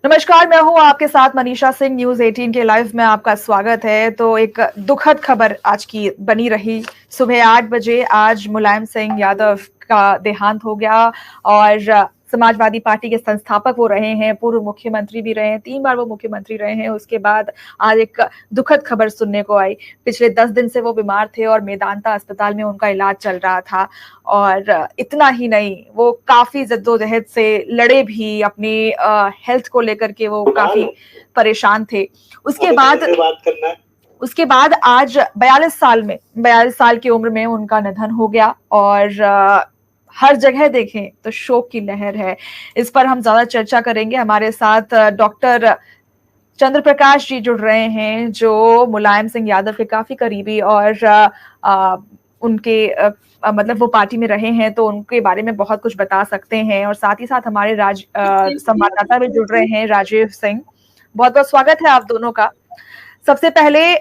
नमस्कार, मैं हूं आपके साथ मनीषा सिंह। न्यूज़ 18 के लाइव में आपका स्वागत है। तो एक दुखद खबर आज की बनी रही। सुबह 8 बजे आज मुलायम सिंह यादव का देहांत हो गया और समाजवादी पार्टी के संस्थापक वो रहे हैं, पूर्व मुख्यमंत्री भी रहे हैं, 3 बार वो मुख्यमंत्री रहे हैं। उसके बाद आज एक दुखद खबर सुनने को आई। पिछले 10 दिन से वो बीमार थे और मेदांता अस्पताल में उनका इलाज चल रहा था। और इतना ही नहीं, वो काफी जद्दोजहद से लड़े भी, अपनी हेल्थ को लेकर के वो काफी परेशान थे। उसके बाद आज 42 साल की उम्र में उनका निधन हो गया और हर जगह देखें तो शोक की लहर है। इस पर हम ज्यादा चर्चा करेंगे। हमारे साथ डॉक्टर चंद्र प्रकाश जी जुड़ रहे हैं, जो मुलायम सिंह यादव के काफी करीबी और उनके मतलब वो पार्टी में रहे हैं, तो उनके बारे में बहुत कुछ बता सकते हैं। और साथ ही साथ हमारे संवाददाता भी जुड़ रहे हैं, राजीव सिंह। बहुत बहुत स्वागत है आप दोनों का। सबसे पहले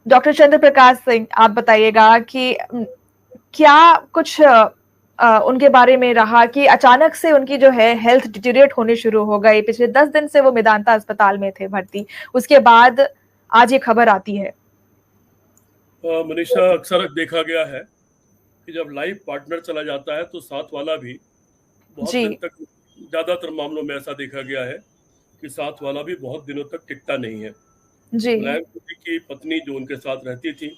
डॉक्टर चंद्र प्रकाश सिंह, आप बताइएगा कि क्या कुछ उनके बारे में रहा कि अचानक से उनकी जो है हेल्थ डिटीरिएट होने शुरू हो गई। पिछले 10 दिन से वो मेदांता अस्पताल में थे भर्ती, उसके बाद आज ये खबर आती है। मनीषा, अक्सर देखा गया है कि जब लाइफ पार्टनर चला जाता है तो साथ वाला भी बहुत दिन तक, ज्यादातर मामलों में ऐसा देखा गया है कि साथ वाला भी बहुत दिनों तक टिकता नहीं है। मुलायम सिंह की पत्नी जो उनके साथ रहती थी,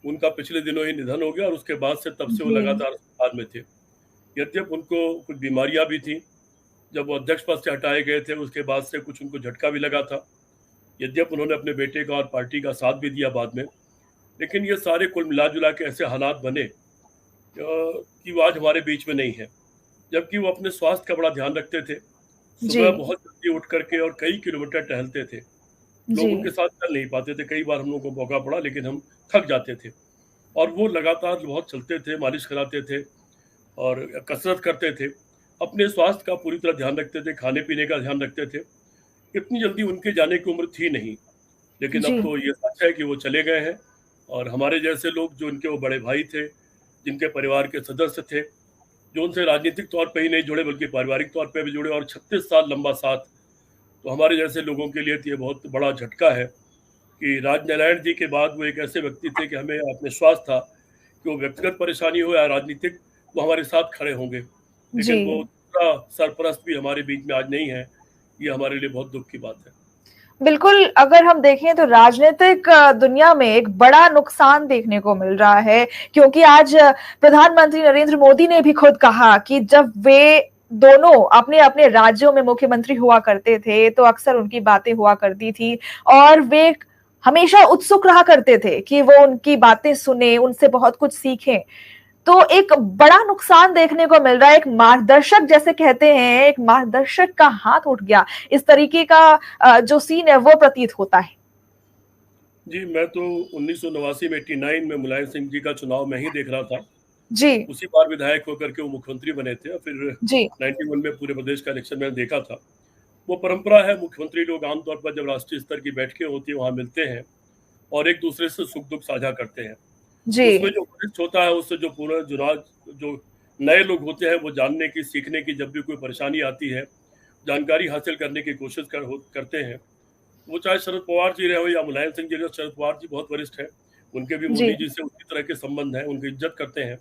उनका पिछले दिनों ही निधन हो गया और उसके बाद से तब से वो लगातार अस्पताल में थे। यद्यप उनको कुछ बीमारियां भी थी। जब वो अध्यक्ष पद से हटाए गए थे उसके बाद से कुछ उनको झटका भी लगा था। यद्यप उन्होंने अपने बेटे का और पार्टी का साथ भी दिया बाद में, लेकिन ये सारे कुल मिला जुला के ऐसे हालात बने कि वो आज हमारे बीच में नहीं है। जबकि वो अपने स्वास्थ्य का बड़ा ध्यान रखते थे। सुबह बहुत जल्दी उठ करके और कई किलोमीटर टहलते थे। लोग उनके साथ चल नहीं पाते थे। कई बार हम लोगों को मौका पड़ा, लेकिन हम थक जाते थे। और वो लगातार बहुत चलते थे, मालिश कराते थे और कसरत करते थे। अपने स्वास्थ्य का पूरी तरह ध्यान रखते थे, खाने पीने का ध्यान रखते थे। इतनी जल्दी उनके जाने की उम्र थी नहीं, लेकिन अब तो ये सच है कि वो चले गए हैं। और हमारे जैसे लोग, जो उनके वो बड़े भाई थे, जिनके परिवार के सदस्य थे, जो उनसे राजनीतिक तौर पे ही नहीं जुड़े बल्कि पारिवारिक तौर पे भी जुड़े, और 36 साल लंबा साथ, तो हमारे जैसे लोगों के लिए तो ये बहुत बड़ा झटका है कि राजनारायण जी के बाद वो एक ऐसे व्यक्ति थे कि हमें आत्मविश्वास था कि वो व्यक्तिगत परेशानी हो या राजनीतिक, वो हमारे साथ खड़े होंगे। लेकिन वो दूसरा सरपरस्त भी हमारे बीच में आज नहीं है। ये हमारे लिए बहुत दुख की बात है। बिल्कुल, अगर हम देखें तो राजनीतिक दुनिया में एक बड़ा नुकसान देखने को मिल रहा है, क्योंकि आज प्रधानमंत्री नरेंद्र मोदी ने भी खुद कहा कि जब वे दोनों अपने अपने राज्यों में मुख्यमंत्री हुआ करते थे तो अक्सर उनकी बातें हुआ करती थी और वे हमेशा उत्सुक रहा करते थे कि वो उनकी बातें सुने, उनसे बहुत कुछ सीखें। तो एक बड़ा नुकसान देखने को मिल रहा है। एक मार्गदर्शक, जैसे कहते हैं, एक मार्गदर्शक का हाथ उठ गया, इस तरीके का जो सीन है वो प्रतीत होता है। जी, मैं तो 1989 में 89 में मुलायम सिंह जी का चुनाव मैं ही देख रहा था। जी। उसी बार विधायक होकर के वो मुख्यमंत्री बने थे और फिर 91 में पूरे प्रदेश का इलेक्शन मैंने देखा था। वो परंपरा है, मुख्यमंत्री लोग आमतौर पर जब राष्ट्रीय स्तर की बैठकें होती है वहां मिलते हैं और एक दूसरे से सुख दुख साझा करते हैं। उसमें जो वरिष्ठ होता है उससे जो पूरा जो नए लोग होते हैं वो जानने की, सीखने की, जब भी कोई परेशानी आती है, जानकारी हासिल करने की कोशिश करते हैं। वो चाहे शरद पवार जी रहे हो या मुलायम सिंह जी रहे हो। शरद पवार जी बहुत वरिष्ठ है, उनके भी मोदी जी से उसी तरह के संबंध हैं, उनकी इज्जत करते हैं।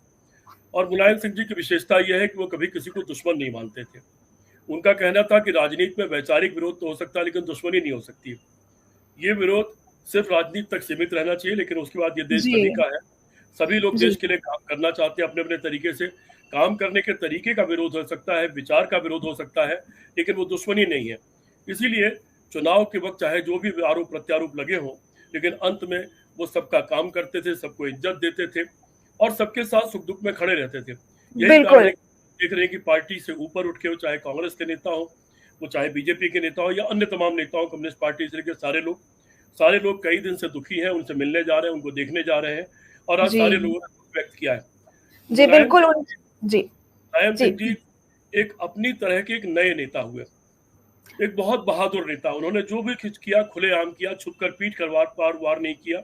और मुलायम सिंह जी की विशेषता यह है कि वो कभी किसी को दुश्मन नहीं मानते थे। उनका कहना था कि राजनीति में वैचारिक विरोध तो हो सकता है, लेकिन दुश्मनी नहीं हो सकती। ये विरोध सिर्फ राजनीति तक सीमित रहना चाहिए, लेकिन उसके बाद ये देश सभी का है। सभी लोग देश के लिए काम करना चाहते हैं अपने अपने तरीके से। काम करने के तरीके का विरोध हो सकता है, विचार का विरोध हो सकता है, लेकिन वो दुश्मनी नहीं है। इसीलिए चुनाव के वक्त चाहे जो भी आरोप प्रत्यारोप लगे हों, लेकिन अंत में वो सबका काम करते थे, सबको इज्जत देते थे और सबके साथ सुख दुख में खड़े रहते थे। यही कारण है देख रहे हैं कि पार्टी से ऊपर उठ के, वो चाहे कांग्रेस के नेता हो, वो चाहे बीजेपी के नेता हो या अन्य तमाम नेताओं, कम्युनिस्ट पार्टी से लेकर सारे लोग कई दिन से दुखी हैं, उनसे मिलने जा रहे हैं, उनको देखने जा रहे हैं और आज सारे लोगों ने दुख व्यक्त किया है। जी बिल्कुल। जी, मुलायम सिंह जी एक अपनी तरह के एक नए नेता हुए, एक बहुत बहादुर नेता। उन्होंने जो भी किया खुलेआम किया, छुपकर पीठ कर वार नहीं किया।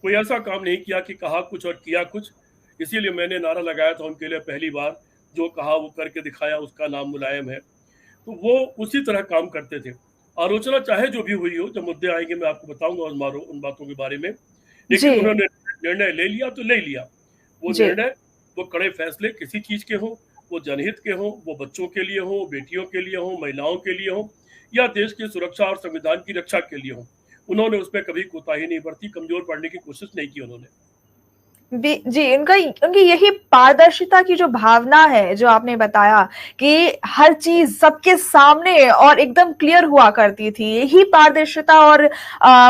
कोई ऐसा काम नहीं किया कि कहा कुछ और किया कुछ। इसीलिए मैंने नारा लगाया था उनके लिए पहली बार, जो कहा वो करके दिखाया, उसका नाम मुलायम है। तो वो उसी तरह काम करते थे। आलोचना चाहे जो भी हुई हो, जब मुद्दे आएंगे मैं आपको बताऊंगा उन बातों के बारे में, लेकिन जी उन्होंने निर्णय ले लिया तो ले लिया। वो जी निर्णय, वो कड़े फैसले किसी चीज के हों, वो जनहित के हों, वो बच्चों के लिए हों, बेटियों के लिए हों, महिलाओं के लिए हों, या देश की सुरक्षा और संविधान की रक्षा के लिए हों, उन्होंने उसमें कभी कोताही नहीं बरती, कमजोर पड़ने की कोशिश नहीं की उन्होंने। जी, उनका उनकी यही पारदर्शिता की जो भावना है, जो आपने बताया कि हर चीज सबके सामने और एकदम क्लियर हुआ करती थी, यही पारदर्शिता और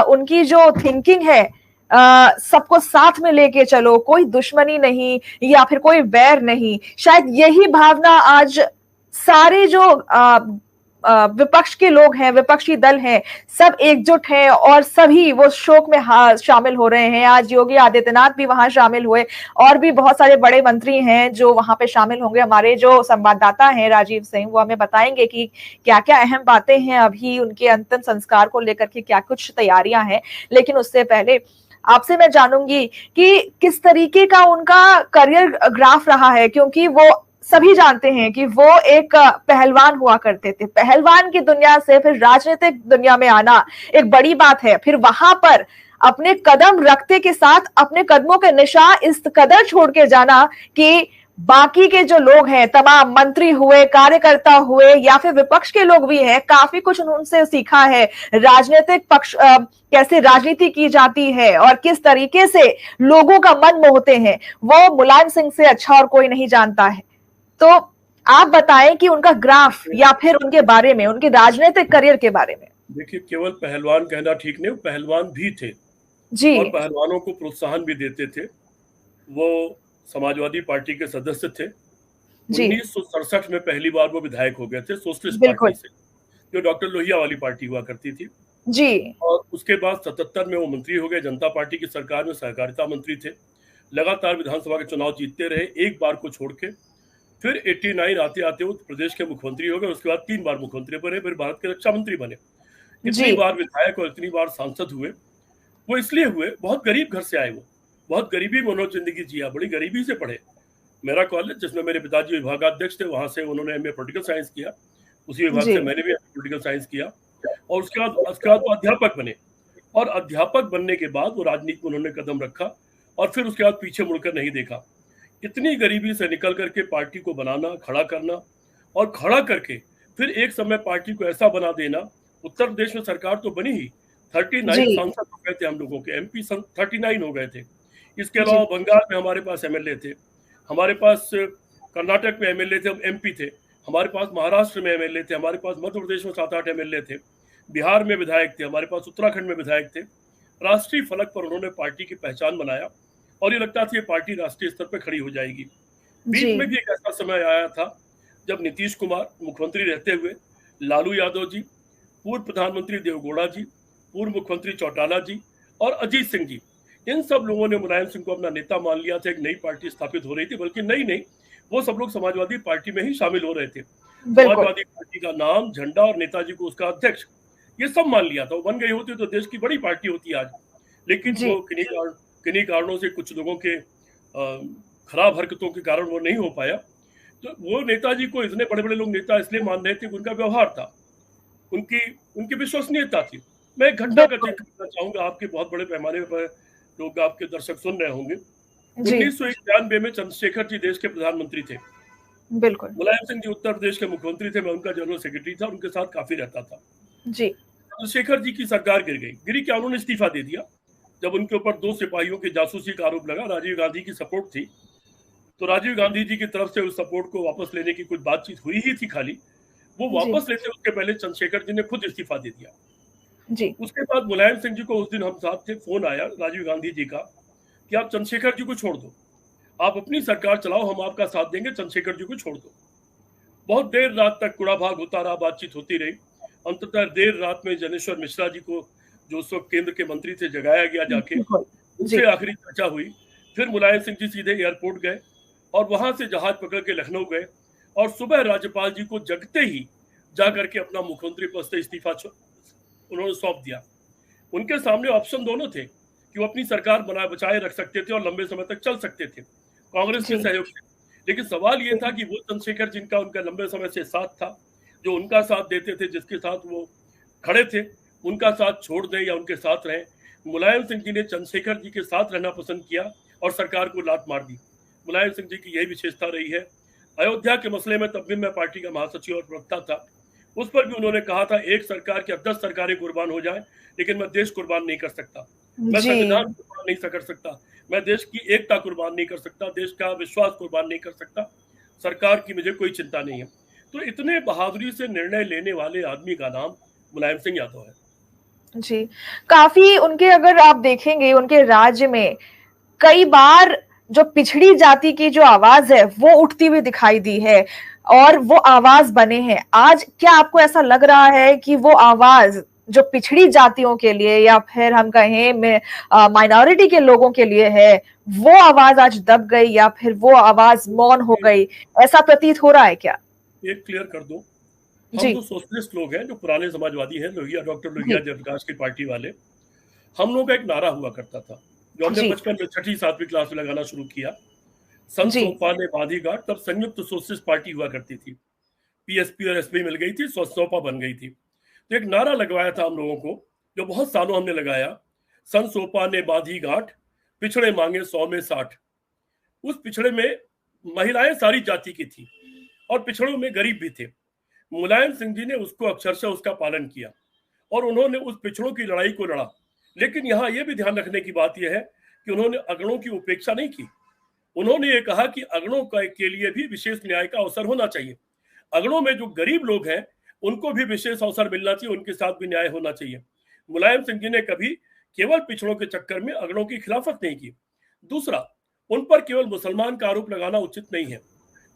उनकी जो थिंकिंग है, सबको साथ में लेके चलो, कोई दुश्मनी नहीं या फिर कोई वैर नहीं, शायद यही भावना आज सारे जो विपक्ष के लोग हैं, विपक्षी दल हैं, सब एकजुट हैं और सभी वो शोक में शामिल हो रहे हैं। आज योगी आदित्यनाथ भी वहां शामिल हुए और भी बहुत सारे बड़े मंत्री हैं जो वहां पे शामिल होंगे। हमारे जो संवाददाता हैं राजीव सिंह, वो हमें बताएंगे कि क्या क्या अहम बातें हैं, अभी उनके अंतिम संस्कार को लेकर के क्या कुछ तैयारियां हैं। लेकिन उससे पहले आपसे मैं जानूंगी कि किस तरीके का उनका करियर ग्राफ रहा है, क्योंकि वो सभी जानते हैं कि वो एक पहलवान हुआ करते थे। पहलवान की दुनिया से फिर राजनीतिक दुनिया में आना एक बड़ी बात है, फिर वहां पर अपने कदम रखते के साथ अपने कदमों के निशान इस कदर छोड़ के जाना कि बाकी के जो लोग हैं, तमाम मंत्री हुए, कार्यकर्ता हुए या फिर विपक्ष के लोग भी हैं, काफी कुछ उनसे सीखा है। राजनीतिक पक्ष कैसे राजनीति की जाती है और किस तरीके से लोगों का मन मोहते हैं, वो मुलायम सिंह से अच्छा और कोई नहीं जानता है। तो आप बताएं कि उनका ग्राफ या फिर उनके बारे में, उनके राजनीतिक करियर के बारे में। देखिए, केवल पहलवान कहना ठीक नहीं, पहलवान भी थे जी और पहलवानों को प्रोत्साहन भी देते थे। वो समाजवादी पार्टी के सदस्य थे। 1967 में पहली बार वो विधायक हो गए थे सोशलिस्ट पार्टी से, जो डॉक्टर लोहिया वाली पार्टी हुआ करती थी। जी और उसके बाद 77 में वो मंत्री हो गए, जनता पार्टी की सरकार में सहकारिता मंत्री थे। लगातार विधानसभा के चुनाव जीतते रहे, एक बार को छोड़ के। फिर 89 आते आते वो प्रदेश के मुख्यमंत्री हो गए, उसके बाद 3 बार मुख्यमंत्री बने, फिर भारत के रक्षा मंत्री बने। इतनी बार विधायक और इतनी बार सांसद हुए, वो इसलिए हुए, बहुत गरीब घर से आए। वो बहुत गरीबी में उन्होंने जिंदगी जिया, बड़ी गरीबी से पढ़े। मेरा कॉलेज, जिसमें मेरे पिताजी विभागाध्यक्ष थे, वहां से उन्होंने एमए पॉलिटिकल साइंस किया, उसी विभाग से मैंने भी पॉलिटिकल साइंस किया। और उसके बाद वो अध्यापक बने, और अध्यापक बनने के बाद वो राजनीति में उन्होंने कदम रखा, और फिर उसके बाद पीछे मुड़कर नहीं देखा। इतनी गरीबी से निकल करके पार्टी को बनाना, खड़ा करना, और खड़ा करके फिर एक समय पार्टी को ऐसा बना देना। उत्तर प्रदेश में सरकार तो बनी ही, 39 सांसद हो गए थे हम लोगों के, एमपी 39 हो गए थे। इसके अलावा बंगाल में हमारे पास एमएलए थे, हमारे पास कर्नाटक में एमएलए थे, एमपी थे, हमारे पास महाराष्ट्र में एमएलए थे, हमारे पास मध्य प्रदेश में 7-8 एमएलए थे, बिहार में विधायक थे, हमारे पास उत्तराखंड में विधायक थे। राष्ट्रीय फलक पर उन्होंने पार्टी की पहचान बनाया, और ये लगता था ये पार्टी राष्ट्रीय स्तर पर खड़ी हो जाएगी। बीच में भी एक ऐसा समय आया था जब नीतीश कुमार मुख्यमंत्री रहते हुए, लालू यादव जी, पूर्व प्रधानमंत्री देवगौड़ा जी, पूर्व मुख्यमंत्री चौटाला जी और अजीत सिंह जी, इन सब लोगों ने मुलायम सिंह को अपना नेता मान लिया था। एक नई पार्टी स्थापित हो रही थी, बल्कि नई नहीं, वो सब लोग समाजवादी पार्टी में ही शामिल हो रहे थे। समाजवादी पार्टी का नाम, झंडा और नेताजी को उसका अध्यक्ष, ये सब मान लिया था। वो बन गई होती तो देश की बड़ी पार्टी होती आज। लेकिन वो किन्हीं कारणों से, कुछ लोगों के खराब हरकतों के कारण वो नहीं हो पाया। तो वो नेताजी को इतने बड़े बड़े लोग नेता इसलिए मान रहे थे कि उनका व्यवहार था, उनकी विश्वसनीयता थी। मैं एक घटना का जिक्र करना चाहूंगा, आपके बहुत बड़े पैमाने पर लोग, आपके दर्शक सुन रहे होंगे। 1991 में चंद्रशेखर जी देश के प्रधानमंत्री थे। बिल्कुल। मुलायम सिंह जी उत्तर प्रदेश के मुख्यमंत्री थे, मैं उनका जनरल सेक्रेटरी था, उनके साथ काफी रहता था। चंद्रशेखर जी की सरकार गिरी क्या, उन्होंने इस्तीफा दे दिया। जब उनके ऊपर 2 सिपाहियों की जासूसी का आरोप लगा, राजीव गांधी की सपोर्ट थी, तो राजीव गांधी जी की तरफ से उस सपोर्ट को वापस लेने की कुछ बातचीत हुई ही थी खाली। वो वापस लेते उसके पहले चंद्रशेखर जी ने खुद इस्तीफा दे दिया। उसके बाद मुलायम सिंह जी को उस दिन हम साथ थे, फोन आया राजीव गांधी जी का कि आप चंद्रशेखर जी को छोड़ दो, आप अपनी सरकार चलाओ, हम आपका साथ देंगे, चंद्रशेखर जी को छोड़ दो। बहुत देर रात तक कुड़ा भाग होता रहा, बातचीत होती रही। अंततः देर रात में जनेश्वर मिश्रा जी को, जो उस वक्त केंद्र के मंत्री थे, जगाया गया जाके, उससे आखिरी चर्चा हुई। फिर मुलायम सिंह जी सीधे एयरपोर्ट गए और वहां से जहाज पकड़ के लखनऊ गए, और सुबह राज्यपाल जी को जगते ही जाकर के अपना मुख्यमंत्री पद से इस्तीफा उन्होंने सौंप दिया। उनके सामने ऑप्शन दोनों थे कि वो अपनी सरकार बचाए रख सकते थे और लंबे समय तक चल सकते थे कांग्रेस के सहयोग से। लेकिन सवाल ये था कि वो चंद्रशेखर जिनका उनका लंबे समय से साथ था, जो उनका साथ देते थे, जिसके साथ वो खड़े थे, उनका साथ छोड़ दें या उनके साथ रहें। मुलायम सिंह जी ने चंद्रशेखर जी के साथ रहना पसंद किया और सरकार को लात मार दी। मुलायम सिंह जी की यही विशेषता रही है। अयोध्या के मसले में तब भी मैं पार्टी का महासचिव और प्रवक्ता था, उस पर भी उन्होंने कहा था एक सरकार की 10 सरकारें कुर्बान हो जाएं, लेकिन मैं देश कुर्बान नहीं कर सकता, मैं संविधान कुर्बान नहीं कर सकता, मैं देश की एकता कुर्बान नहीं कर सकता, देश का विश्वास कुर्बान नहीं कर सकता, सरकार की मुझे कोई चिंता नहीं है। तो इतने बहादुरी से निर्णय लेने वाले आदमी का नाम मुलायम सिंह यादव है। जी, काफी उनके, अगर आप देखेंगे उनके राज्य में कई बार जो पिछड़ी जाति की जो आवाज है वो उठती हुई दिखाई दी है और वो आवाज बने हैं। आज क्या आपको ऐसा लग रहा है कि वो आवाज जो पिछड़ी जातियों के लिए या फिर हम कहें माइनॉरिटी के लोगों के लिए है, वो आवाज आज दब गई या फिर वो आवाज मौन हो गई, ऐसा प्रतीत हो रहा है क्या? एक क्लियर कर दूं, हम तो सोशलिस्ट लोग हैं, जो पुराने समाजवादी हैं, लोहिया, डॉक्टर लोहिया जयप्रकाश की पार्टी वाले। हम लोग का एक नारा हुआ करता था जो हमने बचपन में 6ठी 7वीं क्लास में लगाना शुरू किया, संत सोपा ने बांधी गांठ। तब संयुक्त सोशलिस्ट पार्टी हुआ करती थी, पीएसपी और एसपी मिल गई थी, सोपा बन गई थी। तो एक नारा लगवाया था हम लोगों को, जो बहुत सालों हमने लगाया, संत सोपा ने बांधी गांठ, पिछड़े मांगे 100 में 60। उस पिछड़े में महिलाएं सारी जाति की थी और पिछड़ों में गरीब भी थे। मुलायम सिंह जी ने उसको अक्षरशः उसका पालन किया और उन्होंने उस पिछड़ों की लड़ाई को लड़ा। लेकिन यहाँ यह भी ध्यान रखने की बात यह है कि उन्होंने अगड़ों की उपेक्षा नहीं की। उन्होंने ये कहा कि अगड़ों के लिए भी विशेष न्याय का अवसर होना चाहिए। अगड़ों में जो गरीब लोग हैं उनको भी विशेष अवसर मिलना चाहिए, उनके साथ भी न्याय होना चाहिए। मुलायम सिंह जी ने कभी केवल पिछड़ों के चक्कर में अगड़ों की खिलाफत नहीं की। दूसरा, उन पर केवल मुसलमान का आरोप लगाना उचित नहीं है।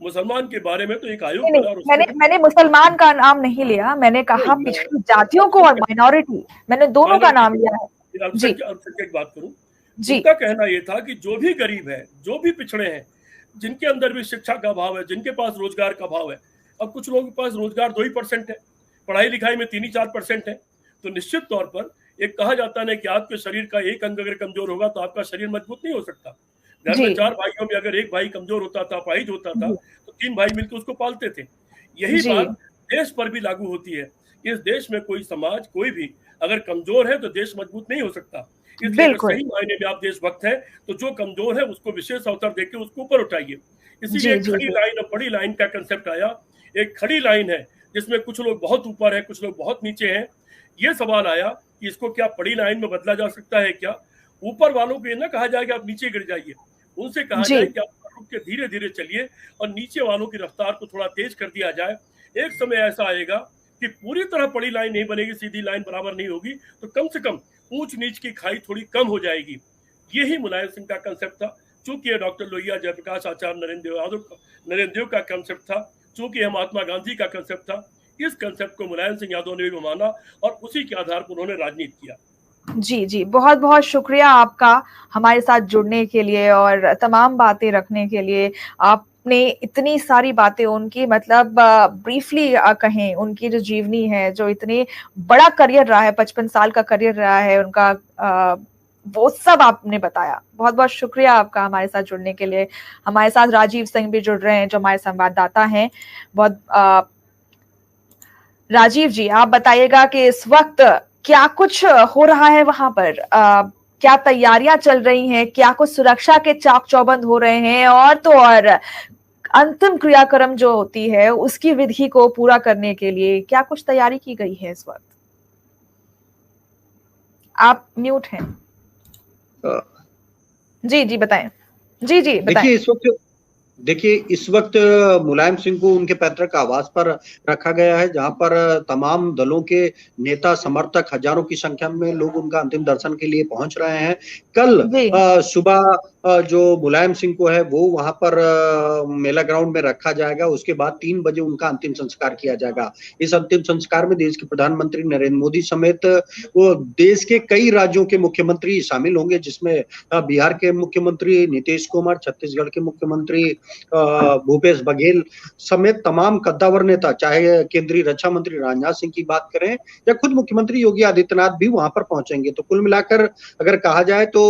मुसलमान के बारे में तो एक आयोग बना। मैंने मुसलमान का नाम नहीं लिया, मैंने कहा पिछड़ी जातियों को और माइनॉरिटी, मैंने दोनों का नाम लिया है। जी, अल्पसंख्यक बात करूं, उनका कहना यह था कि जो भी गरीब है, जो भी पिछड़े हैं, जिनके अंदर भी शिक्षा का अभाव है, जिनके पास रोजगार का अभाव है, अब कुछ लोगों के पास रोजगार 2% है, पढ़ाई लिखाई में 3-4% है, तो निश्चित तौर पर एक कहा जाता है कि आपके शरीर का एक अंग अगर कमजोर होगा तो आपका शरीर मजबूत नहीं हो सकता। घर में 4 भाइयों में अगर एक भाई कमजोर होता था, अपाहिज होता था, तो 3 भाई मिलकर उसको पालते थे। यही बात देश पर भी लागू होती है। इस देश में कोई समाज, कोई भी अगर कमजोर है तो देश मजबूत नहीं हो सकता। इसलिए अगर सही मायने में आप देशभक्त हैं तो जो कमजोर है उसको विशेष अवसर देकर उसको ऊपर उठाइए। इसीलिए खड़ी लाइन और बड़ी लाइन का कंसेप्ट आया। एक खड़ी लाइन है जिसमें कुछ लोग बहुत ऊपर है, कुछ लोग बहुत नीचे हैं। ये सवाल आया कि इसको क्या बड़ी लाइन में बदला जा सकता है क्या? ऊपर वालों को ये ना कहा जाए कि आप नीचे गिर जाइए, उनसे कहा जाए कि आप रुक के धीरे धीरे चलिए और नीचे वालों की रफ्तार को थोड़ा तेज कर दिया जाए। एक समय ऐसा आएगा कि पूरी तरह बड़ी लाइन नहीं बनेगी, सीधी लाइन बराबर नहीं होगी, तो कम से कम ऊंच नीच की खाई थोड़ी कम हो जाएगी। यही मुलायम सिंह का कंसेप्ट था। चूंकि ये डॉक्टर लोहिया जयप्रकाश, आचार्य नरेंद्र देव का कंसेप्ट था, चूंकि यह महात्मा गांधी का कंसेप्ट था, इस कंसेप्ट को मुलायम सिंह यादव ने भी माना और उसी के आधार पर उन्होंने राजनीति किया। जी जी, बहुत बहुत शुक्रिया आपका हमारे साथ जुड़ने के लिए और तमाम बातें रखने के लिए। आपने इतनी सारी बातें उनकी, मतलब ब्रीफली कहें, उनकी जो जीवनी है, जो इतनी बड़ा करियर रहा है, 55 साल का करियर रहा है उनका, वो सब आपने बताया। बहुत बहुत शुक्रिया आपका हमारे साथ जुड़ने के लिए। हमारे साथ राजीव सिंह भी जुड़ रहे हैं जो हमारे संवाददाता हैं। बहुत राजीव जी, आप बताइएगा कि इस वक्त क्या कुछ हो रहा है वहां पर, क्या तैयारियां चल रही हैं, क्या कुछ सुरक्षा के चाक चौबंद हो रहे हैं, और तो और अंतिम क्रियाक्रम जो होती है उसकी विधि को पूरा करने के लिए क्या कुछ तैयारी की गई है इस वक्त? आप म्यूट हैं। जी जी बताएं। जी जी बताएं। देखिए इस वक्त मुलायम सिंह को उनके पैतृक आवास पर रखा गया है, जहां पर तमाम दलों के नेता समर्थक हजारों की संख्या में लोग उनका अंतिम दर्शन के लिए पहुंच रहे हैं। कल सुबह जो मुलायम सिंह को है वो वहां पर मेला ग्राउंड में रखा जाएगा। उसके बाद 3 बजे उनका अंतिम संस्कार किया जाएगा। इस अंतिम संस्कार में देश के प्रधानमंत्री नरेंद्र मोदी समेत वो देश के कई राज्यों के मुख्यमंत्री शामिल होंगे, जिसमें बिहार के मुख्यमंत्री नीतीश कुमार, छत्तीसगढ़ के मुख्यमंत्री भूपेश बघेल समेत तमाम कद्दावर नेता, चाहे केंद्रीय रक्षा मंत्री राजनाथ सिंह की बात करें या खुद मुख्यमंत्री योगी आदित्यनाथ भी वहां पर पहुंचेंगे। तो कुल मिलाकर अगर कहा जाए तो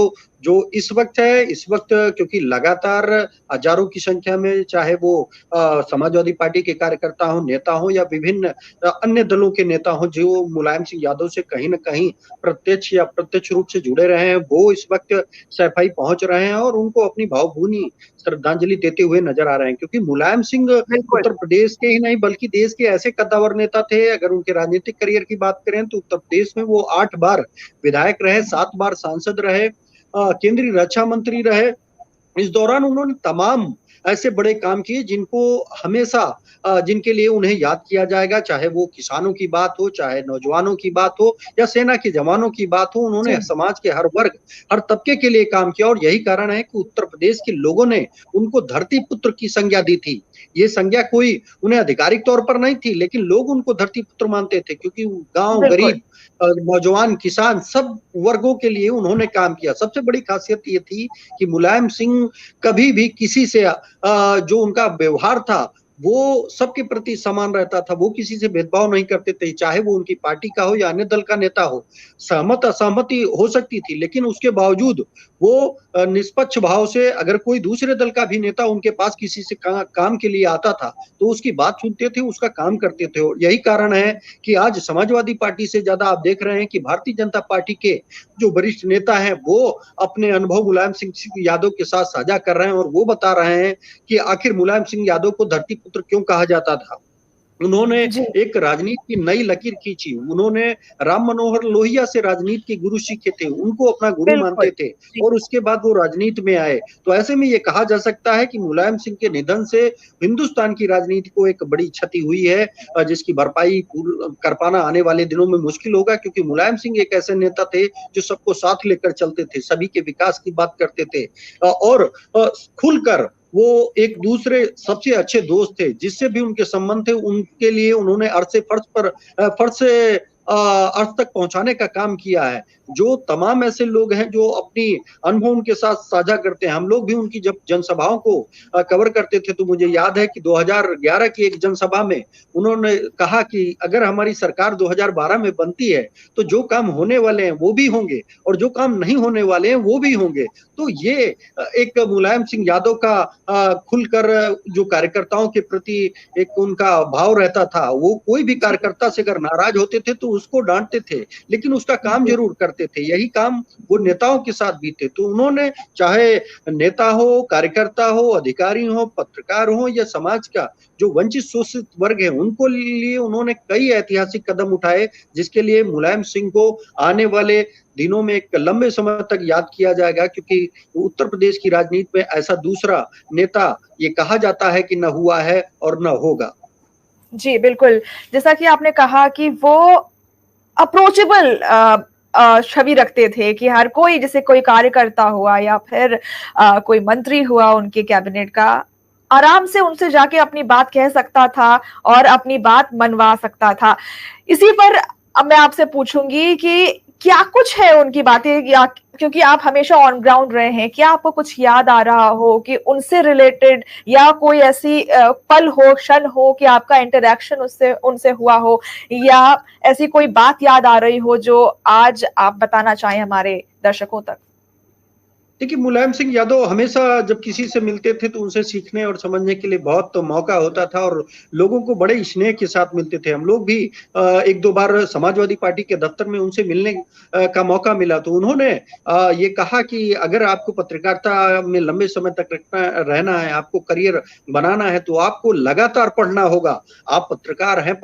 जो इस वक्त है, इस वक्त क्योंकि लगातार हजारों की संख्या में चाहे वो समाजवादी पार्टी के कार्यकर्ता हो, नेता हो या विभिन्न अन्य दलों के नेता हो जो मुलायम सिंह यादव से कहीं न कहीं प्रत्यक्ष या अप्रत्यक्ष रूप से जुड़े रहे हैं, वो इस वक्त सैफई पहुंच रहे हैं और उनको अपनी भावभीनी श्रद्धांजलि देते हुए नजर आ रहे हैं। क्योंकि मुलायम सिंह उत्तर प्रदेश के ही नहीं बल्कि देश के ऐसे कद्दावर नेता थे, अगर उनके राजनीतिक करियर की बात करें तो उत्तर प्रदेश में वो 8 बार विधायक रहे, 7 बार सांसद रहे, केंद्रीय रक्षा मंत्री रहे। इस दौरान उन्होंने तमाम ऐसे बड़े काम किए जिनको हमेशा जिनके लिए उन्हें याद किया जाएगा, चाहे वो किसानों की बात हो, चाहे नौजवानों की बात हो या सेना के जवानों की बात हो। उन्होंने समाज के हर वर्ग, हर तबके के लिए काम किया और यही कारण है कि उत्तर प्रदेश के लोगों ने उनको धरती पुत्र की संज्ञा दी थी। ये संज्ञा कोई उन्हें आधिकारिक तौर पर नहीं थी, लेकिन लोग उनको धरती पुत्र मानते थे क्योंकि गांव, गरीब, नौजवान, किसान सब वर्गों के लिए उन्होंने काम किया। सबसे बड़ी खासियत ये थी कि मुलायम सिंह कभी भी किसी से जो उनका व्यवहार था वो सबके प्रति समान रहता था, वो किसी से भेदभाव नहीं करते थे, चाहे वो उनकी पार्टी का हो या अन्य दल का नेता हो। सहमत असहमति हो सकती थी, लेकिन उसके बावजूद वो निष्पक्ष भाव से अगर कोई दूसरे दल का भी नेता उनके पास किसी से काम के लिए आता था तो उसकी बात सुनते थे, उसका काम करते थे। और यही कारण है कि आज समाजवादी पार्टी से ज्यादा आप देख रहे हैं कि भारतीय जनता पार्टी के जो वरिष्ठ नेता हैं वो अपने अनुभव मुलायम सिंह यादव के साथ साझा कर रहे हैं और वो बता रहे हैं कि आखिर मुलायम सिंह यादव को धरती पुत्र क्यों कहा जाता था। उन्होंने एक राजनीति की नई लकीर खींची। उन्होंने राम मनोहर लोहिया से राजनीति के गुरु सीखे थे, उनको अपना गुरु मानते थे और उसके बाद वो राजनीति में आए। तो ऐसे में ये कहा जा सकता है कि मुलायम सिंह के निधन से हिंदुस्तान की राजनीति को एक बड़ी क्षति हुई है, जिसकी भरपाई कर पाना आने वाले दिनों में मुश्किल होगा। क्योंकि मुलायम सिंह एक ऐसे नेता थे जो सबको साथ लेकर चलते थे, सभी के विकास की बात करते थे और खुलकर वो एक दूसरे सबसे अच्छे दोस्त थे। जिससे भी उनके संबंध थे उनके लिए उन्होंने अर्श से फर्श से अर्थ तक पहुंचाने का काम किया है। जो तमाम ऐसे लोग हैं जो अपनी अनुभव उनके साथ साझा करते हैं। हम लोग भी उनकी जब जनसभाओं को कवर करते थे तो मुझे याद है कि 2011 की एक जनसभा में उन्होंने कहा कि अगर हमारी सरकार 2012 में बनती है तो जो काम होने वाले हैं वो भी होंगे और जो काम नहीं होने वाले हैं वो भी होंगे। तो ये एक मुलायम सिंह यादव का खुलकर जो कार्यकर्ताओं के प्रति एक उनका भाव रहता था। वो कोई भी कार्यकर्ता से अगर नाराज होते थे तो उसको डांटते थे, लेकिन उसका काम जरूर करते थे। यही काम वो नेताओं के साथ भी थे। तो उन्होंने चाहे नेता हो, कार्यकर्ता हो, अधिकारी हो, पत्रकार हो या समाज का जो वंचित शोषित वर्ग है उनको लिए उन्होंने कई ऐतिहासिक कदम उठाए, जिसके लिए मुलायम सिंह को आने वाले दिनों में एक लंबे समय तक याद किया जाएगा। क्योंकि उत्तर प्रदेश की राजनीति में ऐसा दूसरा नेता ये कहा जाता है कि न हुआ है और न होगा। जी बिल्कुल, जैसा कि आपने कहा कि वो अप्रोचेबल छवि रखते थे कि हर कोई, जैसे कोई कार्यकर्ता हुआ या फिर कोई मंत्री हुआ उनके कैबिनेट का, आराम से उनसे जाके अपनी बात कह सकता था और अपनी बात मनवा सकता था। इसी पर अब मैं आपसे पूछूंगी कि क्या कुछ है उनकी बातें, या क्योंकि आप हमेशा ऑन ग्राउंड रहे हैं, क्या आपको कुछ याद आ रहा हो कि उनसे रिलेटेड या कोई ऐसी पल हो, क्षण हो कि आपका इंटरेक्शन उनसे हुआ हो, या ऐसी कोई बात याद आ रही हो जो आज आप बताना चाहें हमारे दर्शकों तक? देखिए, मुलायम सिंह यादव हमेशा जब किसी से मिलते थे तो उनसे सीखने और समझने के लिए बहुत मौका होता था और लोगों को बड़े स्नेह के साथ मिलते थे। हम लोग भी 1-2 बार समाजवादी पार्टी के दफ्तर में उनसे मिलने का मौका मिला तो उन्होंने ये कहा कि अगर आपको पत्रकारिता में लंबे समय तक रहना है, आपको करियर बनाना है तो आपको लगातार पढ़ना होगा। आप पत्रकार हैं,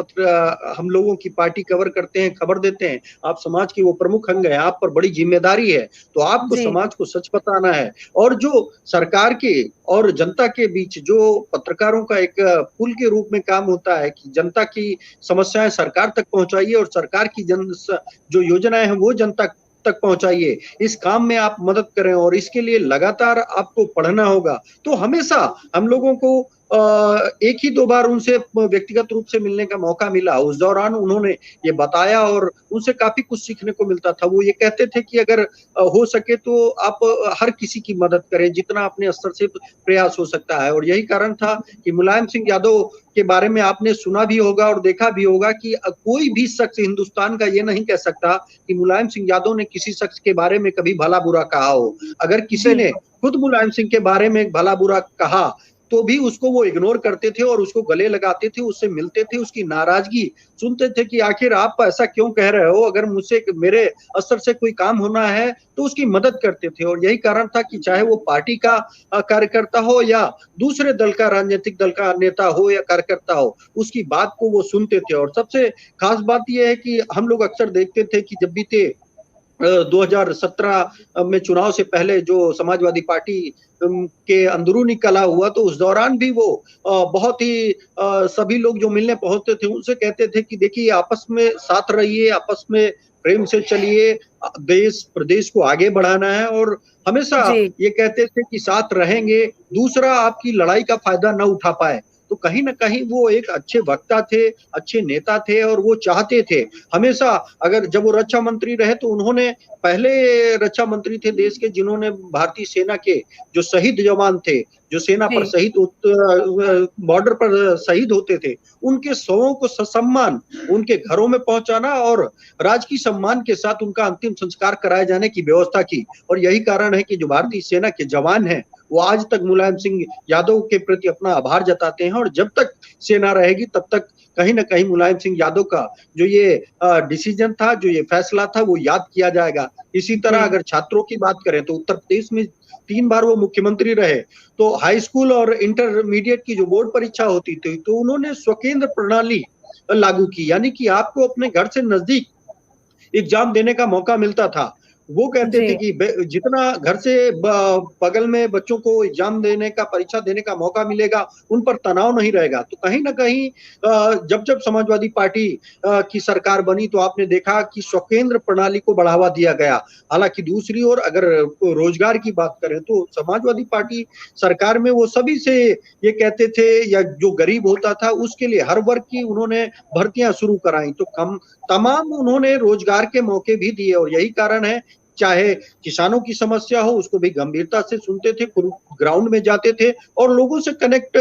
हम लोगों की पार्टी कवर करते हैं, खबर देते हैं, आप समाज के वो प्रमुख अंग हैं, आप पर बड़ी जिम्मेदारी है, तो आपको समाज को सच बताना है। और जो सरकार के और जनता के बीच जो पत्रकारों का एक पुल के रूप में काम होता है कि जनता की समस्याएं सरकार तक पहुंचाइए और सरकार की जो योजनाएं हैं वो जनता तक पहुंचाइए, इस काम में आप मदद करें और इसके लिए लगातार आपको पढ़ना होगा। तो हमेशा हम लोगों को एक ही दो बार उनसे व्यक्तिगत रूप से मिलने का मौका मिला। उस दौरान उन्होंने ये बताया और उनसे काफी कुछ सीखने को मिलता था। वो ये कहते थे कि अगर हो सके तो आप हर किसी की मदद करें, जितना अपने स्तर से प्रयास हो सकता है। और यही कारण था कि मुलायम सिंह यादव के बारे में आपने सुना भी होगा और देखा भी होगा कि कोई भी शख्स हिंदुस्तान का ये नहीं कह सकता कि मुलायम सिंह यादव ने किसी शख्स के बारे में कभी भला बुरा कहा हो। अगर किसी ने खुद मुलायम सिंह के बारे में भला बुरा कहा तो भी उसको वो इग्नोर करते थे और उसको गले लगाते थे, उससे मिलते थे, उसकी नाराजगी सुनते थे कि आखिर आप ऐसा क्यों कह रहे हो, अगर मुझसे मेरे स्तर से कोई काम होना है तो उसकी मदद करते थे। और यही कारण था कि चाहे वो पार्टी का कार्यकर्ता हो या दूसरे दल का, राजनीतिक दल का नेता हो या कार्यकर्ता हो, उसकी बात को वो सुनते थे। और सबसे खास बात यह है कि हम लोग अक्सर देखते थे कि जब बीते 2017 में चुनाव से पहले जो समाजवादी पार्टी के अंदरूनी कलह हुआ तो उस दौरान भी वो बहुत ही सभी लोग जो मिलने पहुंचते थे उनसे कहते थे कि देखिए आपस में साथ रहिए, आपस में प्रेम से चलिए, देश प्रदेश को आगे बढ़ाना है। और हमेशा ये कहते थे कि साथ रहेंगे, दूसरा आपकी लड़ाई का फायदा न उठा पाए। तो कहीं ना कहीं वो एक अच्छे वक्ता थे, अच्छे नेता थे और वो चाहते थे हमेशा, अगर जब वो रक्षा मंत्री रहे तो उन्होंने पहले रक्षा मंत्री थे देश के जिन्होंने भारतीय सेना के जो शहीद जवान थे, जो सेना पर शहीद बॉर्डर पर शहीद होते थे, उनके शवों को ससम्मान उनके घरों में पहुंचाना और राजकीय सम्मान के साथ उनका अंतिम संस्कार कराए जाने की व्यवस्था की। और यही कारण है कि जो भारतीय सेना के जवान हैं वो आज तक मुलायम सिंह यादव के प्रति अपना आभार जताते हैं। और जब तक सेना रहेगी तब तक कहीं ना कहीं मुलायम सिंह यादव का जो ये डिसीजन था, जो ये फैसला था, वो याद किया जाएगा। इसी तरह अगर छात्रों की बात करें तो उत्तर प्रदेश में 3 बार वो मुख्यमंत्री रहे, तो हाई स्कूल और इंटरमीडिएट की जो बोर्ड परीक्षा होती थी तो उन्होंने स्वकेंद्र प्रणाली लागू की, यानी कि आपको अपने घर से नजदीक एग्जाम देने का मौका मिलता था। वो कहते थे कि जितना घर से बगल में बच्चों को एग्जाम देने का, परीक्षा देने का मौका मिलेगा, उन पर तनाव नहीं रहेगा। तो कहीं ना कहीं जब जब समाजवादी पार्टी की सरकार बनी तो आपने देखा कि स्वकेंद्र प्रणाली को बढ़ावा दिया गया। हालांकि दूसरी ओर अगर रोजगार की बात करें तो समाजवादी पार्टी सरकार में वो सभी से ये कहते थे, या जो गरीब होता था उसके लिए हर वर्ग की उन्होंने भर्तियां शुरू कराई, तो तमाम उन्होंने रोजगार के मौके भी दिए। और यही कारण है, चाहे किसानों की समस्या हो उसको भी गंभीरता से सुनते थे, ग्राउंड में जाते थे और लोगों से कनेक्ट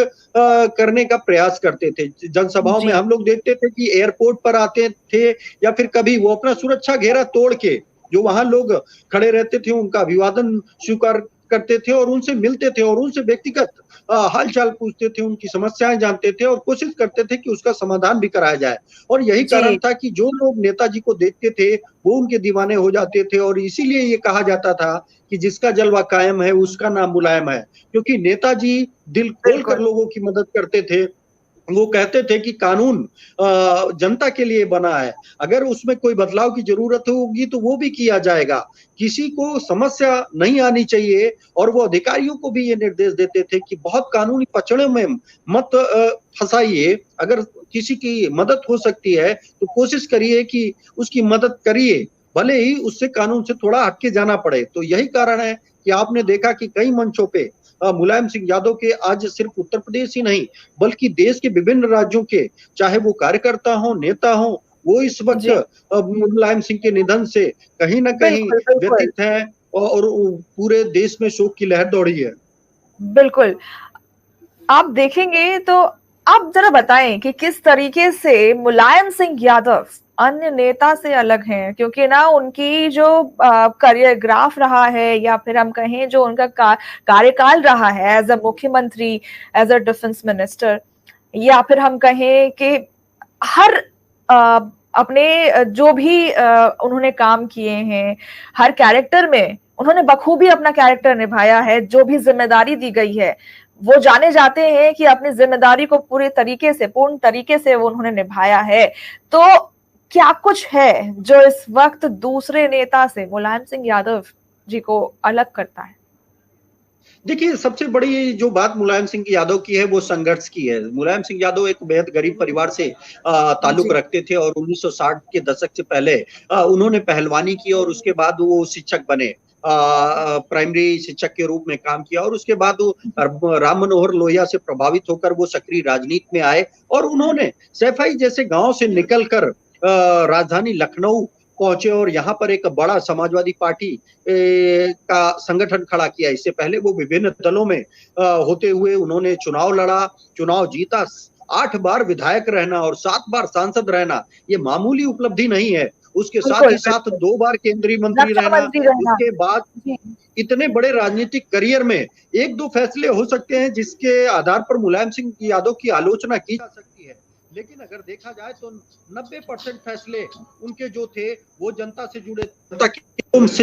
करने का प्रयास करते थे। जनसभाओं में हम लोग देखते थे कि एयरपोर्ट पर आते थे या फिर कभी वो अपना सुरक्षा घेरा तोड़ के जो वहां लोग खड़े रहते थे उनका अभिवादन स्वीकार करते थे और उनसे मिलते थे और उनसे व्यक्तिगत हालचाल पूछते थे, उनकी समस्याएं जानते थे और कोशिश करते थे कि उसका समाधान भी कराया जाए। और यही कारण था कि जो लोग नेताजी को देखते थे वो उनके दीवाने हो जाते थे। और इसीलिए ये कहा जाता था कि जिसका जलवा कायम है उसका नाम मुलायम है, क्योंकि नेताजी दिल खोलकर लोगों की मदद करते थे। वो कहते थे कि कानून जनता के लिए बना है, अगर उसमें कोई बदलाव की जरूरत होगी तो वो भी किया जाएगा, किसी को समस्या नहीं आनी चाहिए। और वो अधिकारियों को भी ये निर्देश देते थे कि बहुत कानूनी पचड़े में मत फंसाइए, अगर किसी की मदद हो सकती है तो कोशिश करिए कि उसकी मदद करिए, भले ही उससे कानून से थोड़ा हटके जाना पड़े। तो यही कारण है कि आपने देखा कि कई मंचों पे मुलायम सिंह यादव के आज सिर्फ उत्तर प्रदेश ही नहीं बल्कि देश के विभिन्न राज्यों के, चाहे वो कार्यकर्ता हो, नेता हो, वो इस वक्त मुलायम सिंह के निधन से कहीं ना कहीं व्यथित है और पूरे देश में शोक की लहर दौड़ी है। बिल्कुल, आप देखेंगे तो आप जरा बताएं कि किस तरीके से मुलायम सिंह यादव अन्य नेता से अलग हैं, क्योंकि ना उनकी जो करियर ग्राफ रहा है या फिर हम कहें जो उनका कार्यकाल रहा है एज अ मुख्यमंत्री, एज अ डिफेंस मिनिस्टर, या फिर हम कहें कि हर अपने जो भी उन्होंने काम किए हैं हर कैरेक्टर में उन्होंने बखूबी अपना कैरेक्टर निभाया है। जो भी जिम्मेदारी दी गई है वो जाने जाते हैं कि अपनी जिम्मेदारी को पूर्ण तरीके से वो उन्होंने निभाया है। तो क्या कुछ है जो इस वक्त दूसरे नेता से मुलायम सिंह यादव जी को अलग करता है? देखिए, सबसे बड़ी जो बात मुलायम सिंह यादव की है वो संघर्ष की है। मुलायम सिंह यादव एक बेहद गरीब परिवार से ताल्लुक रखते थे और 1960 के दशक से पहले उन्होंने पहलवानी की और उसके बाद वो शिक्षक बने। प्राइमरी शिक्षक के रूप में काम किया और उसके बाद वो राम मनोहर लोहिया से प्रभावित होकर वो सक्रिय राजनीति में आए और उन्होंने सैफई जैसे गांव से निकलकर राजधानी लखनऊ पहुंचे और यहाँ पर एक बड़ा समाजवादी पार्टी का संगठन खड़ा किया। इससे पहले वो विभिन्न दलों में होते हुए उन्होंने चुनाव लड़ा, चुनाव जीता। 8 बार विधायक रहना और 7 बार सांसद रहना ये मामूली उपलब्धि नहीं है। उसके साथ ही साथ 2 बार केंद्रीय मंत्री रहना, उसके बाद इतने बड़े राजनीतिक करियर में 1-2 फैसले हो सकते हैं जिसके आधार पर मुलायम सिंह यादव की आलोचना की जा सकती है, लेकिन अगर देखा जाए तो 90% फैसले उनके जो थे वो जनता से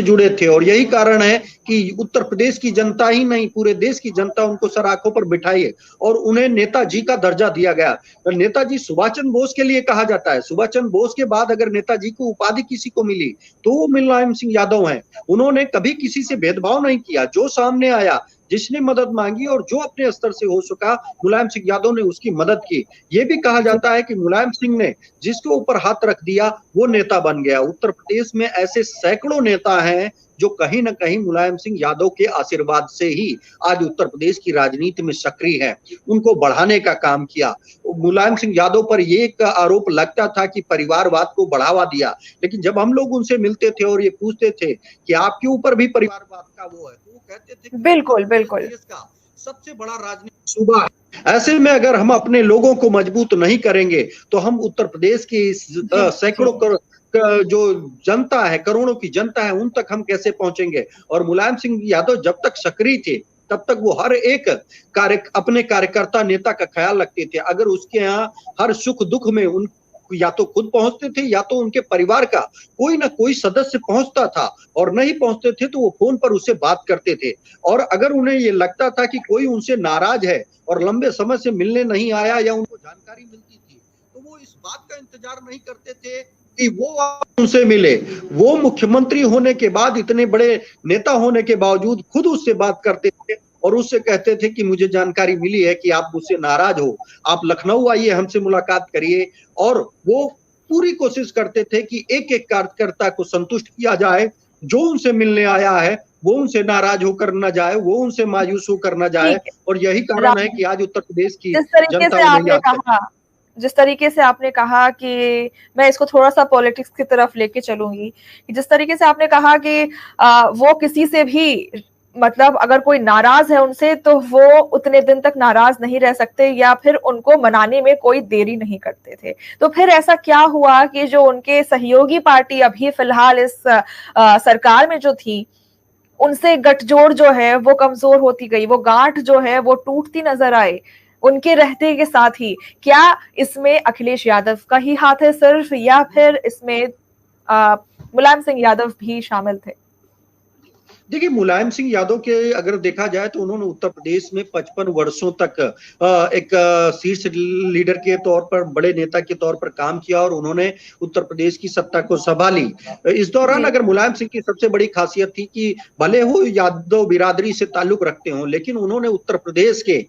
जुड़े थे और यही कारण है कि उत्तर प्रदेश की जनता ही नहीं पूरे देश की जनता उनको सर आंखों पर बिठाई है और उन्हें नेताजी का दर्जा दिया गया। तो नेताजी सुभाष चंद्र बोस के लिए कहा जाता है। सुभाष चंद्र बोस के बाद अगर नेताजी को उपाधि किसी को मिली तो वो मुलायम सिंह यादव हैं। उन्होंने कभी किसी से भेदभाव नहीं किया, जो सामने आया, जिसने मदद मांगी और जो अपने स्तर से हो सका मुलायम सिंह यादव ने उसकी मदद की। ये भी कहा जाता है कि मुलायम सिंह ने जिसके ऊपर हाथ रख दिया वो नेता बन गया। उत्तर प्रदेश में ऐसे सैकड़ों नेता हैं जो कहीं ना कहीं मुलायम सिंह यादव के आशीर्वाद से ही आज उत्तर प्रदेश की राजनीति में सक्रिय है, उनको बढ़ाने का काम किया। मुलायम सिंह यादव पर ये एक आरोप लगता था कि परिवारवाद को बढ़ावा दिया, लेकिन जब हम लोग उनसे मिलते थे और ये पूछते थे कि आपके ऊपर भी परिवारवाद का वो है, तो वो कहते थे बिल्कुल बिल्कुल देश का सबसे बड़ा राजनीतिक सूबा है। ऐसे में अगर हम अपने लोगों को मजबूत नहीं करेंगे तो हम उत्तर प्रदेश की सैकड़ों जो जनता है, करोड़ों की जनता है, उन तक हम कैसे पहुंचेंगे। और मुलायम सिंह यादव जब तक सक्रिय थे तब तक वो हर एक अपने कार्यकर्ता नेता का ख्याल रखते थे। अगर उसके यहाँ हर सुख दुख में उन या तो खुद पहुंचते थे या तो उनके परिवार का कोई ना कोई सदस्य पहुंचता था और नहीं पहुंचते थे तो वो फोन पर उससे बात करते थे। और अगर उन्हें ये लगता था कि कोई उनसे नाराज है और लंबे समय से मिलने नहीं आया या उनको जानकारी मिलती थी तो वो इस बात का इंतजार नहीं करते थे कि वो उनसे मिले। वो मुख्यमंत्री होने के बाद, इतने बड़े नेता होने के बावजूद खुद उससे बात करते थे और उससे कहते थे कि मुझे जानकारी मिली है कि आप मुझसे नाराज हो, आप लखनऊ आइए, हमसे मुलाकात करिए। और वो पूरी कोशिश करते थे कि एक एक कार्यकर्ता को संतुष्ट किया जाए, जो उनसे मिलने आया है वो उनसे नाराज होकर न जाए, वो उनसे मायूस होकर न जाए। और यही कारण है कि आज उत्तर प्रदेश की जनता जिस तरीके से आपने कहा कि मैं इसको थोड़ा सा पॉलिटिक्स की तरफ लेके चलूंगी, जिस तरीके से आपने कहा कि वो किसी से भी मतलब अगर कोई नाराज है उनसे तो वो उतने दिन तक नाराज नहीं रह सकते या फिर उनको मनाने में कोई देरी नहीं करते थे। तो फिर ऐसा क्या हुआ कि जो उनके सहयोगी पार्टी अभी फिलहाल इस सरकार में जो थी उनसे गठजोड़ जो है वो कमजोर होती गई, वो गांठ जो है वो टूटती नजर आई उनके रहते के साथ ही। क्या इसमें अखिलेश यादव का ही हाथ है सिर्फ, या फिर इसमें मुलायम सिंह यादव भी शामिल थे? देखिए, मुलायम सिंह यादव के अगर देखा जाए तो उन्होंने उत्तर प्रदेश में 55 वर्षों तक एक शीर्ष लीडर के तौर पर, बड़े नेता के तौर पर काम किया और उन्होंने उत्तर प्रदेश की सत्ता को संभाली। इस दौरान अगर मुलायम सिंह की सबसे बड़ी खासियत थी कि भले वो यादव बिरादरी से ताल्लुक रखते हों, लेकिन उन्होंने उत्तर प्रदेश के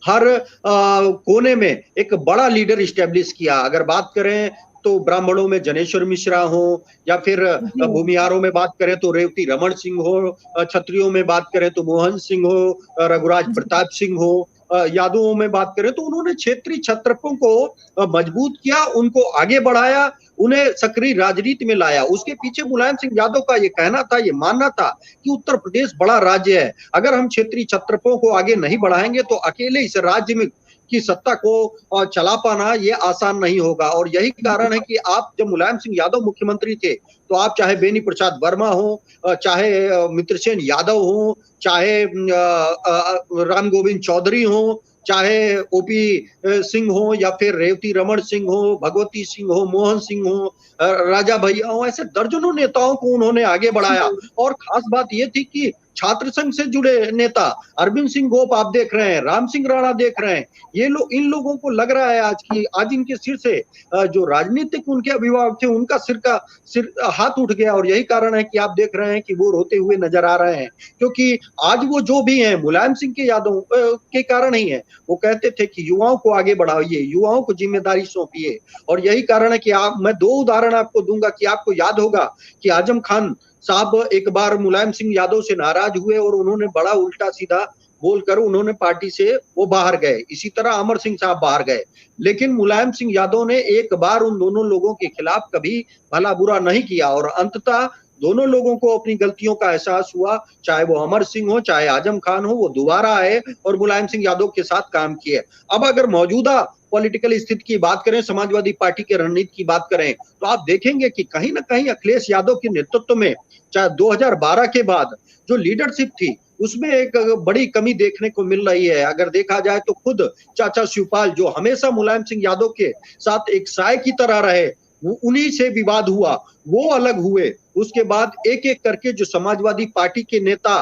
हर कोने में एक बड़ा लीडर इस्टेब्लिश किया। अगर बात करें तो ब्राह्मणों में जनेश्वर मिश्रा हो, या फिर भूमिहारों में बात करें तो रेवती रमन सिंह हो, क्षत्रियों में बात करें तो मोहन सिंह हो, रघुराज प्रताप सिंह हो, यादवों में बात करें तो उन्होंने क्षेत्रीय क्षत्रपों को मजबूत किया, उनको आगे बढ़ाया, उन्हें सक्रिय राजनीति में लाया। उसके पीछे मुलायम सिंह यादव का ये कहना था, ये मानना था कि उत्तर प्रदेश बड़ा राज्य है, अगर हम क्षेत्रीय क्षत्रपों को आगे नहीं बढ़ाएंगे तो अकेले इस राज्य में की सत्ता को चला पाना ये आसान नहीं होगा। और यही कारण है कि आप जब मुलायम सिंह यादव मुख्यमंत्री थे तो आप चाहे बेनी प्रसाद वर्मा हो, चाहे मित्रसेन यादव हो, चाहे राम गोविंद चौधरी हो, चाहे ओपी सिंह हो, या फिर रेवती रमन सिंह हो, भगवती सिंह हो, मोहन सिंह हो, राजा भैया हो, ऐसे दर्जनों नेताओं को उन्होंने आगे बढ़ाया। और खास बात ये थी कि छात्र संघ से जुड़े नेता अरविंद सिंह गोप आप देख रहे हैं, राम सिंह राणा देख रहे हैं, ये लोग, इन लोगों को लग रहा है आज इनके सिर से जो राजनीतिक उनके अभिभावक थे उनका सिर हाथ उठ गया। और यही कारण है कि आप देख रहे हैं कि वो रोते हुए नजर आ रहे हैं, क्योंकि आज वो जो भी हैं मुलायम सिंह के यादों के कारण ही है। वो कहते थे कि युवाओं को आगे बढ़ाइए, युवाओं को जिम्मेदारी सौंपिए, और यही कारण है कि मैं 2 उदाहरण आपको दूंगा कि आपको याद होगा कि आजम खान साहब एक बार मुलायम सिंह यादव से नाराज हुए और उन्होंने बड़ा उल्टा सीधा बोलकर उन्होंने पार्टी से वो बाहर गए। इसी तरह अमर सिंह साहब बाहर गए, लेकिन मुलायम सिंह यादव ने एक बार उन दोनों लोगों के खिलाफ कभी भला बुरा नहीं किया, और अंततः दोनों लोगों को अपनी गलतियों का एहसास हुआ, चाहे वो अमर सिंह हो चाहे आजम खान हो, वो दोबारा आए और मुलायम सिंह यादव के साथ काम किए। अब अगर मौजूदा पॉलिटिकल स्थिति की बात करें, समाजवादी पार्टी के रणनीति की बात करें, तो आप देखेंगे कि कहीं ना कहीं अखिलेश यादव के नेतृत्व में चाहे 2012 के बाद जो लीडरशिप थी उसमें एक बड़ी कमी देखने को मिल रही है। अगर देखा जाए तो खुद चाचा शिवपाल जो हमेशा मुलायम सिंह यादव के साथ एक साय की तरह रहे, उन्हीं से विवाद हुआ, वो अलग हुए। उसके बाद एक एक करके जो समाजवादी पार्टी के नेता,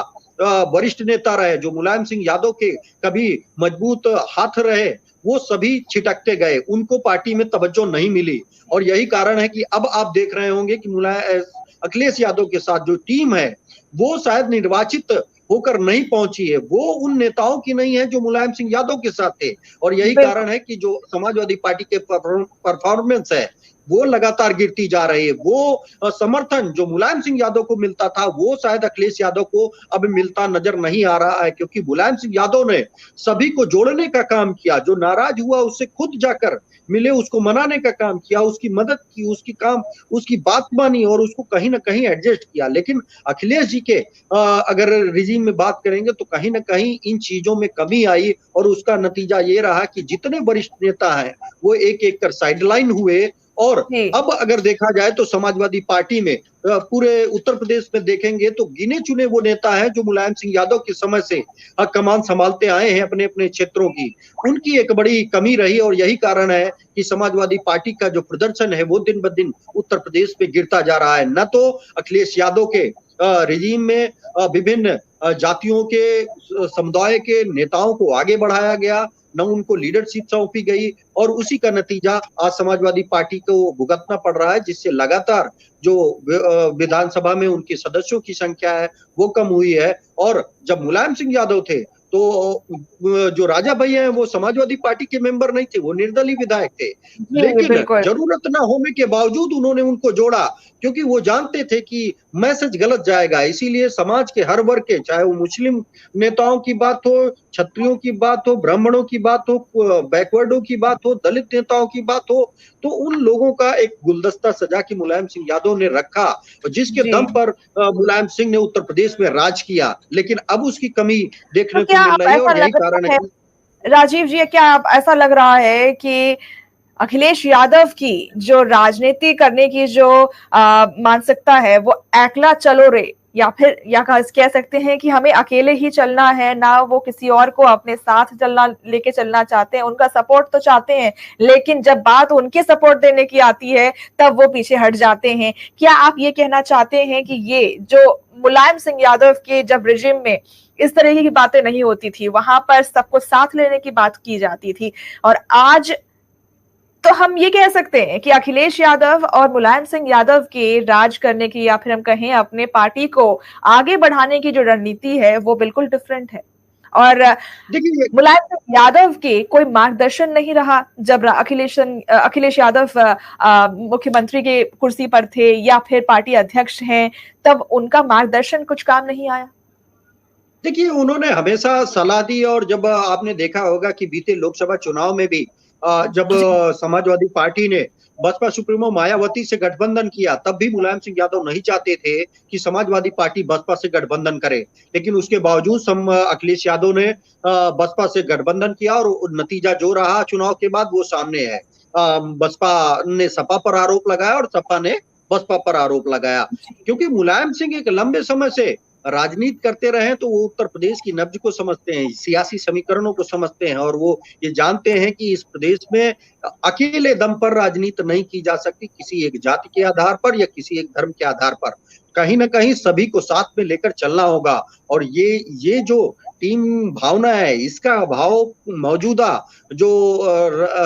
वरिष्ठ नेता रहे, जो मुलायम सिंह यादव के कभी मजबूत हाथ रहे, वो सभी छिटकते गए, उनको पार्टी में तवज्जो नहीं मिली। और यही कारण है कि अब आप देख रहे होंगे कि अखिलेश यादव के साथ जो टीम है वो शायद निर्वाचित होकर नहीं पहुंची है, वो उन नेताओं की नहीं है जो मुलायम सिंह यादव के साथ थे। और यही कारण है कि जो समाजवादी पार्टी के परफॉर्मेंस है वो लगातार गिरती जा रही है। वो समर्थन जो मुलायम सिंह यादव को मिलता था वो शायद अखिलेश यादव को अब मिलता नजर नहीं आ रहा है, क्योंकि मुलायम सिंह यादव ने सभी को जोड़ने का काम किया। जो नाराज हुआ उससे खुद जाकर मिले, उसको मनाने का काम किया, उसकी मदद की, उसकी बात मानी और उसको कहीं ना कहीं एडजस्ट किया। लेकिन अखिलेश जी के अगर रिजीम में बात करेंगे तो कहीं ना कहीं इन चीजों में कमी आई, और उसका नतीजा ये रहा कि जितने वरिष्ठ नेता हैं वो एक एक कर साइडलाइन हुए। और अब अगर देखा जाए तो समाजवादी पार्टी में पूरे उत्तर प्रदेश में देखेंगे तो गिने चुने वो नेता हैं जो मुलायम सिंह यादव के समय से कमान संभालते आए हैं अपने अपने क्षेत्रों की, उनकी एक बड़ी कमी रही। और यही कारण है कि समाजवादी पार्टी का जो प्रदर्शन है वो दिन ब दिन उत्तर प्रदेश में गिरता जा रहा है। न तो अखिलेश यादव के रिजीम में विभिन्न जातियों के समुदाय के नेताओं को आगे बढ़ाया गया, न उनको लीडरशिप सौंपी गई, और उसी का नतीजा आज समाजवादी पार्टी को भुगतना पड़ रहा है, जिससे लगातार जो विधानसभा में उनके सदस्यों की संख्या है वो कम हुई है। और जब मुलायम सिंह यादव थे तो जो राजा भैया हैं वो समाजवादी पार्टी के मेंबर नहीं थे, वो निर्दलीय विधायक थे, लेकिन जरूरत न होने के बावजूद उन्होंने उनको जोड़ा, क्योंकि वो जानते थे कि मैसेज गलत जाएगा। इसीलिए समाज के हर वर्ग के, चाहे वो मुस्लिम नेताओं की बात हो, क्षत्रियों की बात हो, ब्राह्मणों की बात हो, बैकवर्डों की बात हो, दलित नेताओं की बात हो, तो उन लोगों का एक गुलदस्ता सजा के मुलायम सिंह यादव ने रखा, जिसके दम पर मुलायम सिंह ने उत्तर प्रदेश में राज किया। लेकिन अब उसकी कमी देखने को मिल रही है, और यही कारण है। राजीव जी, क्या आप ऐसा लग रहा है कि अखिलेश यादव की जो राजनीति करने की जो मानसिकता है वो एकला चलो रे, या फिर या कह सकते हैं कि हमें अकेले ही चलना है, ना वो किसी और को अपने साथ लेके चलना चाहते हैं, उनका सपोर्ट तो चाहते हैं लेकिन जब बात उनके सपोर्ट देने की आती है तब वो पीछे हट जाते हैं। क्या आप ये कहना चाहते हैं कि ये जो मुलायम सिंह यादव के जब रिजिम में इस तरह की बातें नहीं होती थी, वहां पर सबको साथ लेने की बात की जाती थी, और आज तो हम ये कह सकते हैं कि अखिलेश यादव और मुलायम सिंह यादव के राज करने की, या फिर हम कहें अपने पार्टी को आगे बढ़ाने की जो रणनीति है वो बिल्कुल डिफरेंट है। और मुलायम सिंह यादव के कोई मार्गदर्शन नहीं रहा जब अखिलेश यादव मुख्यमंत्री के कुर्सी पर थे या फिर पार्टी अध्यक्ष हैं, तब उनका मार्गदर्शन कुछ काम नहीं आया। देखिए, उन्होंने हमेशा सलाह दी, और जब आपने देखा होगा कि बीते लोकसभा चुनाव में भी जब समाजवादी पार्टी ने बसपा सुप्रीमो मायावती से गठबंधन किया, तब भी मुलायम सिंह यादव नहीं चाहते थे कि समाजवादी पार्टी बसपा से गठबंधन करे, लेकिन उसके बावजूद अखिलेश यादव ने बसपा से गठबंधन किया, और नतीजा जो रहा चुनाव के बाद वो सामने है। बसपा ने सपा पर आरोप लगाया और सपा ने बसपा पर आरोप लगाया, क्योंकि मुलायम सिंह एक लंबे समय से राजनीति करते रहे, तो वो उत्तर प्रदेश की नब्ज को समझते हैं, सियासी समीकरणों को समझते हैं, और वो ये जानते हैं कि इस प्रदेश में अकेले दम पर राजनीति नहीं की जा सकती, किसी एक जाति के आधार पर या किसी एक धर्म के आधार पर। कहीं ना कहीं सभी को साथ में लेकर चलना होगा, और ये जो टीम भावना है, इसका अभाव मौजूदा जो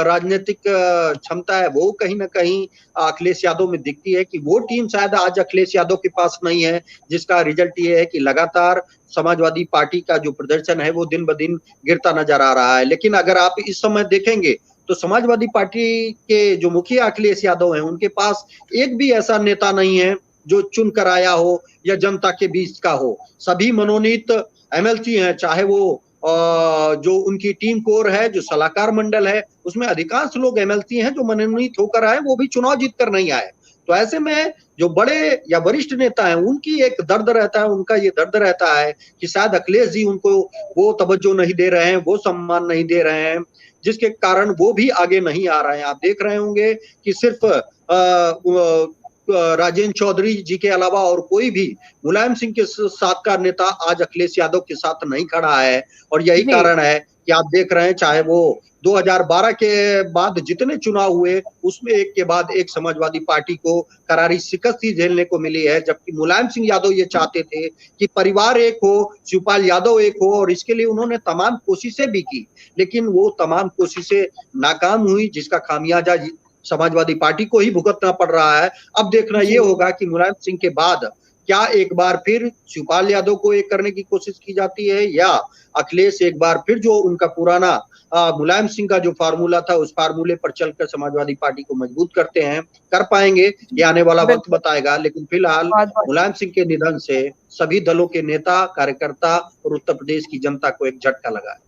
राजनीतिक क्षमता है वो कहीं ना कहीं अखिलेश यादव में दिखती है कि वो टीम शायद आज अखिलेश यादव के पास नहीं है, जिसका रिजल्ट ये है कि लगातार समाजवादी पार्टी का जो प्रदर्शन है वो दिन ब दिन गिरता नजर आ रहा है। लेकिन अगर आप इस समय देखेंगे तो समाजवादी पार्टी के जो मुखिया अखिलेश यादव हैं, उनके पास एक भी ऐसा नेता नहीं है जो चुन कर आया हो या जनता के बीच का हो। सभी मनोनीत एमएलसी हैं, चाहे वो जो उनकी टीम कोर है, जो सलाहकार मंडल है, उसमें अधिकांश लोग एमएलसी हैं जो मनोनीत होकर आए, वो भी चुनाव जीत कर नहीं आए। तो ऐसे में जो बड़े या वरिष्ठ नेता हैं, उनकी एक दर्द रहता है, उनका ये दर्द रहता है कि शायद अखिलेश जी उनको वो तवज्जो नहीं दे रहे हैं, वो सम्मान नहीं दे रहे हैं, जिसके कारण वो भी आगे नहीं आ रहे हैं। आप देख रहे होंगे कि सिर्फ राजेंद्र चौधरी जी के अलावा और कोई भी मुलायम सिंह के साथ का नेता आज अखिलेश यादव के साथ नहीं खड़ा है। और यही कारण है कि आप देख रहे हैं, चाहे वो 2012 के बाद जितने चुनाव हुए उसमें एक के बाद एक समाजवादी पार्टी को करारी शिकस्त ही झेलने को मिली है। जबकि मुलायम सिंह यादव ये चाहते थे कि परिवार एक हो, शिवपाल यादव एक हो, और इसके लिए उन्होंने तमाम कोशिशें भी की, लेकिन वो तमाम कोशिशें नाकाम हुई, जिसका खामियाजा समाजवादी पार्टी को ही भुगतना पड़ रहा है। अब देखना ये होगा कि मुलायम सिंह के बाद क्या एक बार फिर शिवपाल यादव को एक करने की कोशिश की जाती है, या अखिलेश एक बार फिर जो उनका पुराना मुलायम सिंह का जो फार्मूला था उस फार्मूले पर चलकर समाजवादी पार्टी को मजबूत करते हैं। कर पाएंगे ये आने वाला वक्त बताएगा। लेकिन फिलहाल मुलायम सिंह के निधन से सभी दलों के नेता, कार्यकर्ता और उत्तर प्रदेश की जनता को एक झटका लगा है।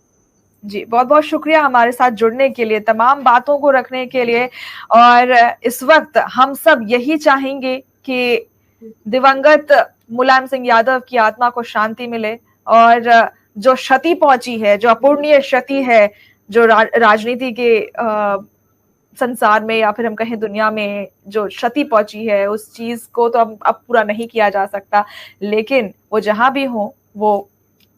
जी, बहुत बहुत शुक्रिया हमारे साथ जुड़ने के लिए, तमाम बातों को रखने के लिए। और इस वक्त हम सब यही चाहेंगे कि दिवंगत मुलायम सिंह यादव की आत्मा को शांति मिले, और जो क्षति पहुंची है, जो अपूर्णीय क्षति है, जो राजनीति के संसार में या फिर हम कहें दुनिया में जो क्षति पहुंची है, उस चीज को तो अब पूरा नहीं किया जा सकता। लेकिन वो जहां भी हो, वो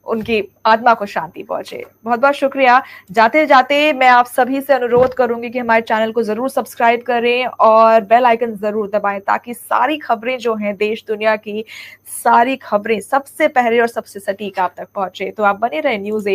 उनकी आत्मा को शांति पहुंचे। बहुत बहुत शुक्रिया। जाते जाते मैं आप सभी से अनुरोध करूंगी कि हमारे चैनल को जरूर सब्सक्राइब करें और बेल आइकन जरूर दबाएं, ताकि सारी खबरें जो हैं देश दुनिया की, सारी खबरें सबसे पहले और सबसे सटीक आप तक पहुंचे। तो आप बने रहे न्यूज़